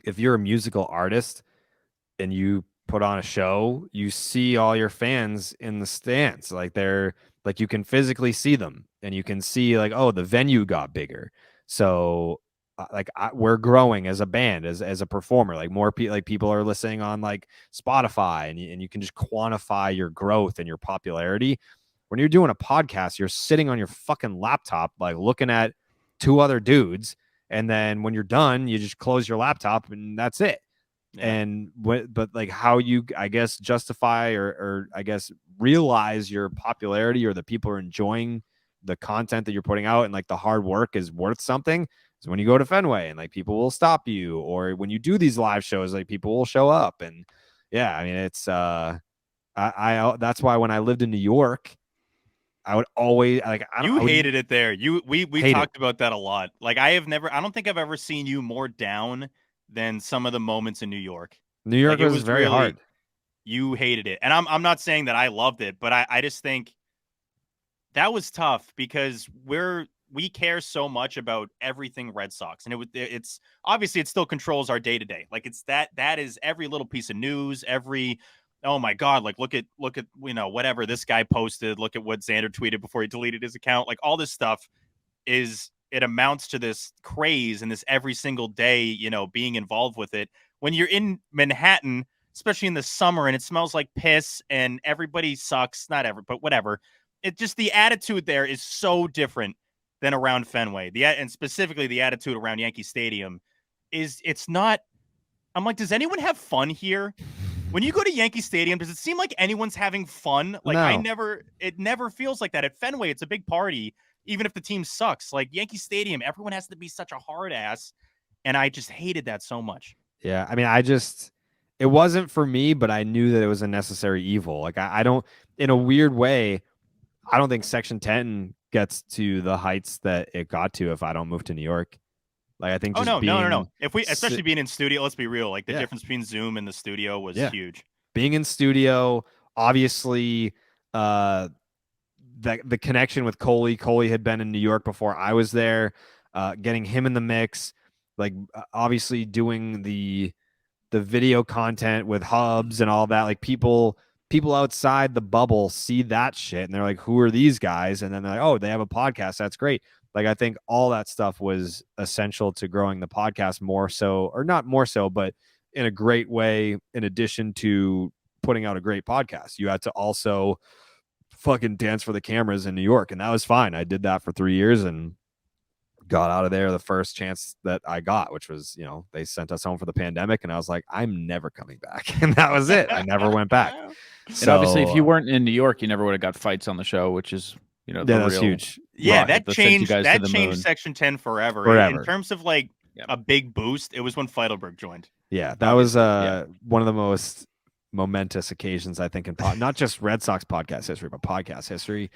if you're a musical artist and you put on a show, you see all your fans in the stands. Like they're like you can physically see them and you can see like, oh, the venue got bigger. So we're growing as a band, as a performer. Like like people are listening on like Spotify, and you can just quantify your growth and your popularity. When you're doing a podcast, you're sitting on your fucking laptop, like looking at two other dudes, and then when you're done, you just close your laptop and that's it. Yeah. And but like how you, I guess, justify or I guess realize your popularity or the people are enjoying the content that you're putting out and like the hard work is worth something is when you go to Fenway and like people will stop you, or when you do these live shows, like people will show up. And yeah, I mean, it's I that's why when I lived in New York, I would always like You I would hated it there. We hate it. talked about that a lot. Like I don't think I've ever seen you more down than some of the moments in New York. New Like York it was was very really, hard. you hated it. And I'm not saying that I loved it, but I just think that was tough because we care so much about everything Red Sox, and it's obviously it still controls our day to day. Like it's that is every little piece of news, every, oh my god, like look at whatever this guy posted, look at what Xander tweeted before he deleted his account, like all this stuff it amounts to this craze and this every single day, being involved with it. When you're in Manhattan, especially in the summer, and it smells like piss and everybody sucks, not ever, but whatever. It just, the attitude there is so different than around Fenway. And specifically the attitude around Yankee Stadium it's not. I'm like, does anyone have fun here? When you go to Yankee Stadium, does it seem like anyone's having fun? Like No. it never feels like that. At Fenway, it's a big party, even if the team sucks. Like Yankee Stadium, everyone has to be such a hard ass. And I just hated that so much. Yeah, I mean, it wasn't for me, but I knew that it was a necessary evil. Like, I don't, in a weird way, I don't think Section 10 gets to the heights that it got to if I don't move to New York. Like, I think Oh just no, no, no, no. being, If we, especially being in studio, let's be real. Like the yeah, difference between Zoom and the studio was yeah, huge. being in studio, obviously, uh, the connection with Coley. Coley had been in New York before I was there. Getting him in the mix, like obviously doing the video content with hubs and all that. Like people outside the bubble see that shit and they're like, who are these guys? And then they're like, oh, they have a podcast. That's great. Like I think all that stuff was essential to growing the podcast more so, or not more so, but in a great way. In addition to putting out a great podcast, you had to also fucking dance for the cameras in New York, and that was fine. I did that for 3 years and got out of there the first chance that I got, which was, they sent us home for the pandemic, and I was like, I'm never coming back. And that was it. I never went back. And obviously, if you So weren't in New York, you never would have got fights on the show, which is, yeah, the that was real huge. Yeah, rocket that sent you guys to that the changed moon. Section 10 forever. In Forever. terms of like Yeah. a big boost, it was when Feidelberg joined. Yeah, that was one of the most momentous occasions, I think, in not just Red Sox podcast history, but podcast history.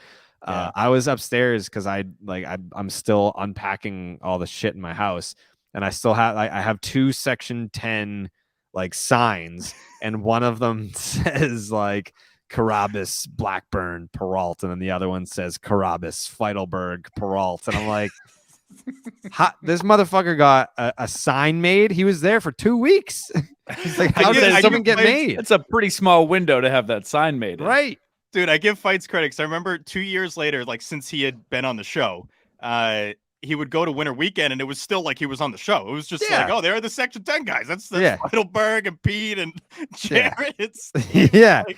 Yeah. I was upstairs because I'm still unpacking all the shit in my house, and I still have I have two Section 10 like signs, and one of them says like Carrabis, Blackburn, Perrault, and then the other one says Carrabis, Feidelberg, Perrault, and I'm like, this motherfucker got a sign made. He was there for 2 weeks. He's like, how did something get made? It's a pretty small window to have that sign made. Right. Dude, I give Fights credit because I remember 2 years later, like since he had been on the show, he would go to Winter Weekend and it was still like he was on the show. It was just like, oh, they're the Section 10 guys. That's Feidelberg and Pete and Jared. It's yeah. Like,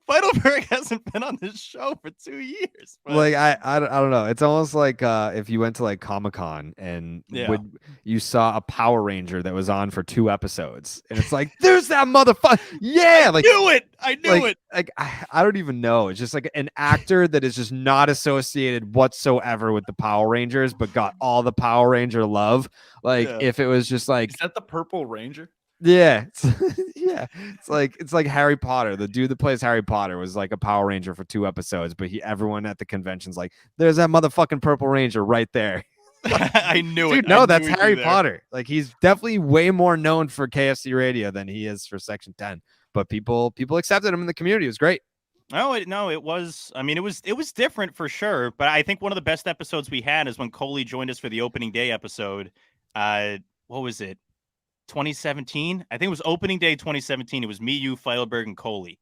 Feidelberg hasn't been on this show for 2 years. But like I don't know. It's almost like if you went to like Comic-Con and you saw a Power Ranger that was on for 2 episodes, and it's like, there's that motherfucker. Yeah, I knew it. Like I don't even know. It's just like an actor that is just not associated whatsoever with the Power Rangers, but got all the Power Ranger love. Like if it was just like, is that the Purple Ranger? Yeah, it's like Harry Potter. The dude that plays Harry Potter was like a Power Ranger for 2 episodes, but everyone at the convention's like, there's that motherfucking Purple Ranger right there. I knew Dude, it. No, that's Harry Potter. Like he's definitely way more known for KFC Radio than he is for Section 10. But people accepted him in the community. It was great. It was. I mean, it was different for sure. But I think one of the best episodes we had is when Coley joined us for the opening day episode. What was it? 2017. I think it was opening day 2017. It was me, you, Feilberg, and Coley.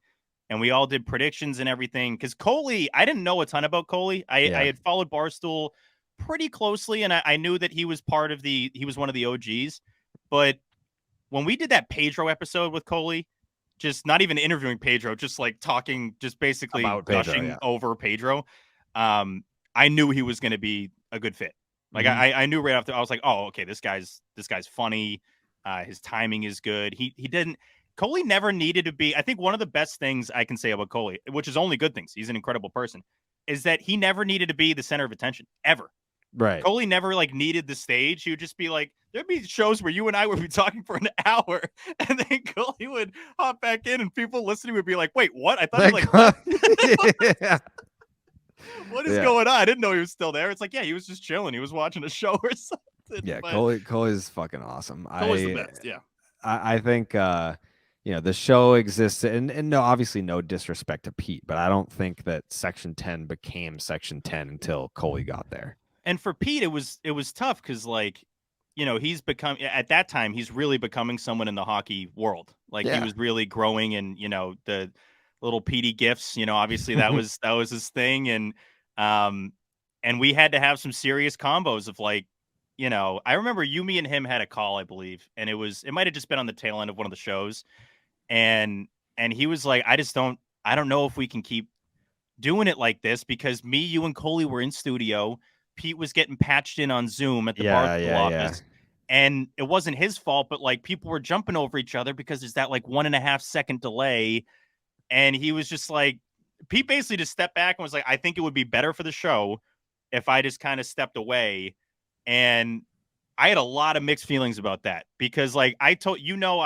And we all did predictions and everything. Because Coley, I didn't know a ton about Coley. I had followed Barstool pretty closely, and I knew that he was he was one of the OGs. But when we did that Pedro episode with Coley, just not even interviewing Pedro, just like talking, just basically About gushing Pedro, over Pedro, I knew he was going to be a good fit. Like I knew right after, I was like, oh, okay, this guy's funny. His timing is good. Coley never needed to be. I think one of the best things I can say about Coley, which is only good things, he's an incredible person, is that he never needed to be the center of attention ever. Right. Coley never like needed the stage. He would just be like, there'd be shows where you and I would be talking for an hour, and then Coley would hop back in, and people listening would be like, "Wait, what? I thought yeah. What is going on? I didn't know he was still there." It's like, yeah, he was just chilling. He was watching a show or something. Yeah, but Coley's fucking awesome. Coley's the best. Yeah, I think the show exists, and no, obviously no disrespect to Pete, but I don't think that Section 10 became Section 10 until Coley got there. And for Pete, it was tough because, like, he's become, at that time, he's really becoming someone in the hockey world. Like, he was really growing, and the little Petey gifts. Obviously that was his thing, and we had to have some serious combos of, like, I remember me and him had a call, I believe, and it might have just been on the tail end of one of the shows, and he was like, I don't know if we can keep doing it like this, because me, you, and Coley were in studio. Pete was getting patched in on Zoom at the Barstool office. And it wasn't his fault, but like people were jumping over each other because there's that like 1.5 second delay. And he was just like, Pete basically just stepped back and was like, I think it would be better for the show if I just kind of stepped away. And I had a lot of mixed feelings about that, because like I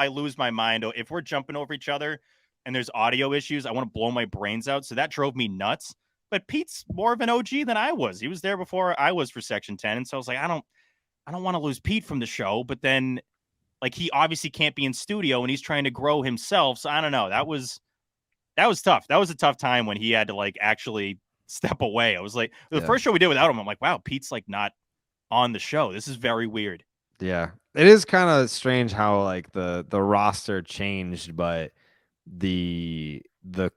lose my mind if we're jumping over each other and there's audio issues. I want to blow my brains out. So that drove me nuts. But Pete's more of an OG than I was. He was there before I was for Section 10. And so I was like, I don't want to lose Pete from the show. But then, like, he obviously can't be in studio and he's trying to grow himself. So I don't know. That was tough. That was a tough time when he had to like actually step away. I was like, the first show we did without him, I'm like, wow, Pete's like not on the show. This is very weird. Yeah. It is kind of strange how like the roster changed, but the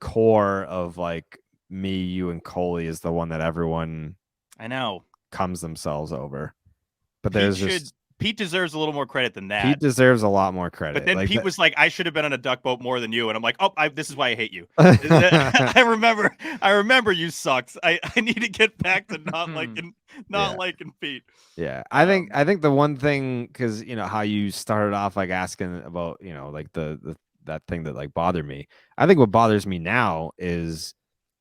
core of like me, you, and Coley is the one that everyone comes themselves over. But Pete deserves a little more credit than that. Pete deserves a lot more credit. But then Pete was like, I should have been on a duck boat more than you. And I'm like, oh, this is why I hate you. I remember you sucked. I need to get back to not liking Pete. Yeah. I think the one thing, because how you started off like asking about, like the that thing that like bothered me. I think what bothers me now is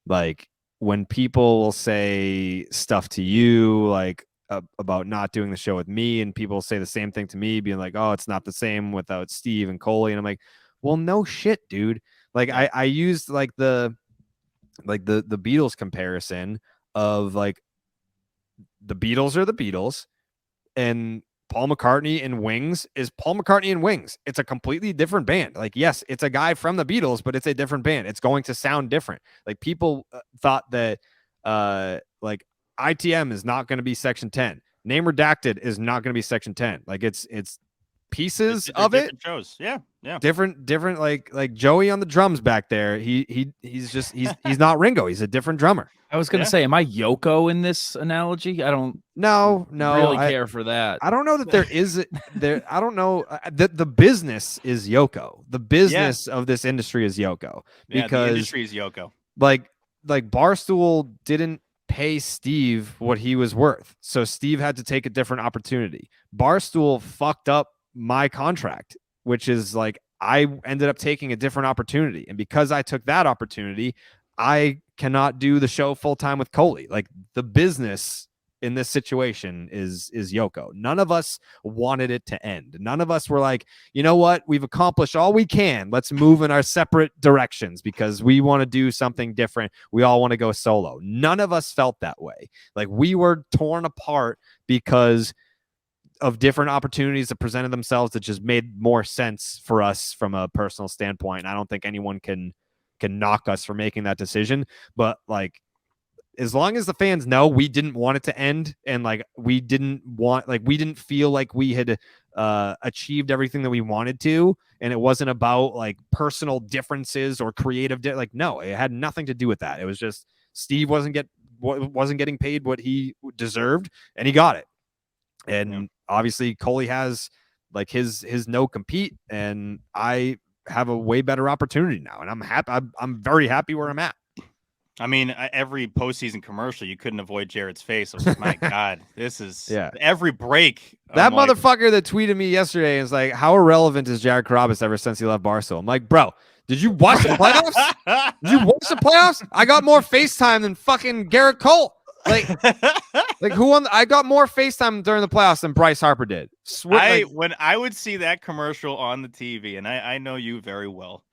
like when people will say stuff to you like about not doing the show with me, and people say the same thing to me, being like, oh, it's not the same without Steve and Coley. And I'm like, well, no shit, dude. Like I used like the Beatles comparison of like the Beatles are the Beatles, and Paul McCartney in Wings is Paul McCartney in Wings. It's a completely different band. Like, yes, it's a guy from the Beatles, but it's a different band. It's going to sound different. Like, people thought that like ITM is not going to be Section 10. Name Redacted is not going to be Section 10. Like, it's pieces of it. Shows. Yeah. Different like Joey on the drums back there. He's not Ringo. He's a different drummer. I was gonna say, am I Yoko in this analogy? I don't really care for that. I don't know that there is there. I don't know. The business is Yoko. The business of this industry is Yoko. Because the industry is Yoko. Like Barstool didn't pay Steve what he was worth, so Steve had to take a different opportunity. Barstool fucked up my contract, which is like I ended up taking a different opportunity, and because I took that opportunity, I cannot do the show full time with Coley. Like, the business in this situation is Yoko. None of us wanted it to end. None of us were like, you know what, we've accomplished all we can. Let's move in our separate directions because we want to do something different. We all want to go solo. None of us felt that way. Like, we were torn apart because of different opportunities that presented themselves that just made more sense for us from a personal standpoint. And I don't think anyone can knock us for making that decision. But like, as long as the fans know we didn't want it to end, and like we didn't feel like we had achieved everything that we wanted to, and it wasn't about like personal differences or creative like no, it had nothing to do with that. It was just Steve wasn't getting paid what he deserved, and he got it. And obviously Coley has like his no compete, and I have a way better opportunity now, and I'm happy. I'm very happy where I'm at. I mean, every postseason commercial, you couldn't avoid Jared's face. I was like, my God, this is every break. That motherfucker that tweeted me yesterday is like, how irrelevant is Jared Carrabis ever since he left Barstool? I'm like, bro, did you watch the playoffs? Did you watch the playoffs? I got more FaceTime than fucking Garrett Cole. Like who won? I got more FaceTime during the playoffs than Bryce Harper did. When I would see that commercial on the TV, and I know you very well.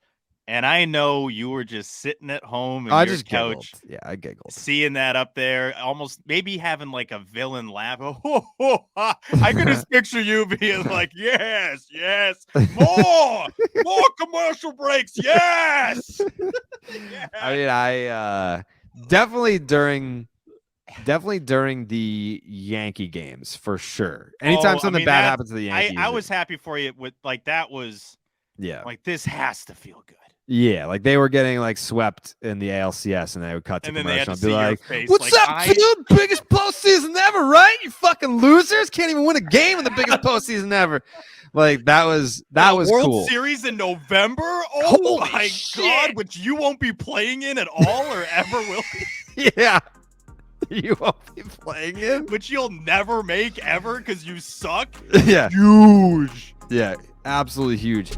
And I know you were just sitting at home on your couch. Giggled. Yeah, I giggled. Seeing that up there, almost maybe having like a villain laugh. I could just picture you being like, yes, more commercial breaks, yes. Yes. I mean, I definitely during the Yankee games for sure. Anytime something bad happens to the Yankees, I was happy for you with like that was like this has to feel good. Yeah, like they were getting like swept in the ALCS, and they would cut to commercial and be like, "What's up, dude? Biggest postseason ever, right? You fucking losers can't even win a game in the biggest postseason ever." Like that was World cool. Series in November. Oh my God, which you won't be playing in at all, or ever will. Yeah, you won't be playing in, which you'll never make ever because you suck. Yeah, huge. Yeah, absolutely huge.